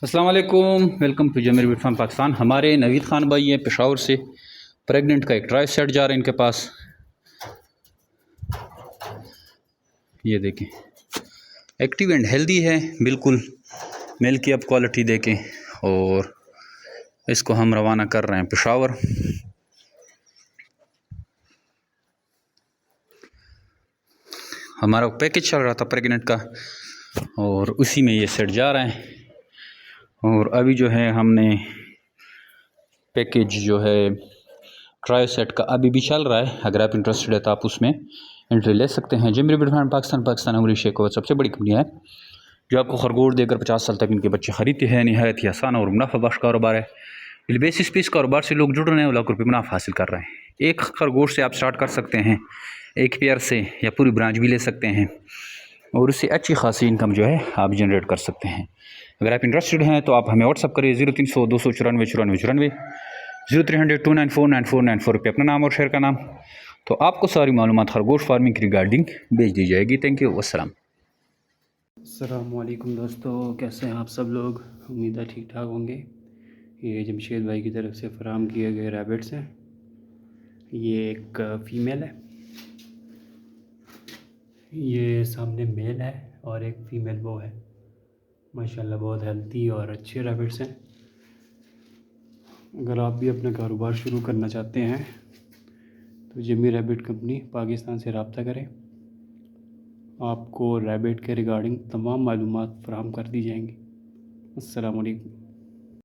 अस्सलाम वालेकुम, welcome to Zameer बिट फार्म पाकिस्तान। हमारे नवीद ख़ान भाई हैं पेशावर से। प्रेग्नेंट का एक ट्राई सेट जा रहा है इनके पास। ये देखें, एक्टिव एंड हेल्दी है बिल्कुल, मेल की अब क्वालिटी देखें। और इसको हम रवाना कर रहे हैं पेशावर। हमारा पैकेज चल रहा था प्रेग्नेंट का और उसी में ये सेट जा रहा है। और अभी जो है हमने पैकेज जो है ट्राई सेट का अभी भी चल रहा है। अगर आप इंटरेस्टेड है तो आप उसमें एंट्री ले सकते हैं। जमीर बिट फार्म पाकिस्तान अमरी शेख को सबसे बड़ी कंपनी है जो आपको खरगोश देकर 50 साल तक इनके बच्चे खरीदते हैं। नहायत ही आसान और मुनाफा बख्श कारोबार है। इस बेसिस पे इस कारोबार से लोग जुड़ रहे हैं और लाखों रुपये मुनाफा हासिल कर रहे हैं। एक खरगोश से आप स्टार्ट कर सकते हैं, एक पेयर से, या पूरी ब्रांच भी ले सकते हैं और उससे अच्छी खासी इनकम जो है आप जनरेट कर सकते हैं। अगर आप इंटरेस्टेड हैं तो आप हमें व्हाट्सअप करिए 0300 294 94 94 0300 294 9494 रुपये अपना नाम और शहर का नाम, तो आपको सारी मालूमात खरगोश फार्मिंग की रिगार्डिंग भेज दी जाएगी। थैंक यू, अस्सलाम। अस्सलाम वालेकुम दोस्तों, कैसे हैं आप सब लोग? उम्मीद है ठीक ठाक होंगे। ये जमशेद भाई की तरफ से फ़राहम किए गए रैबिट्स हैं। ये एक फ़ीमेल है, ये सामने मेल है और एक फ़ीमेल वो है। माशाल्लाह बहुत हेल्थी और अच्छे रैबिट्स हैं। अगर आप भी अपना कारोबार शुरू करना चाहते हैं तो जमी रैबिट कंपनी पाकिस्तान से रब्ता करें। आपको रैबिट के रिगार्डिंग तमाम मालूमात फ़राहम कर दी जाएंगी। अस्सलाम वालेकुम।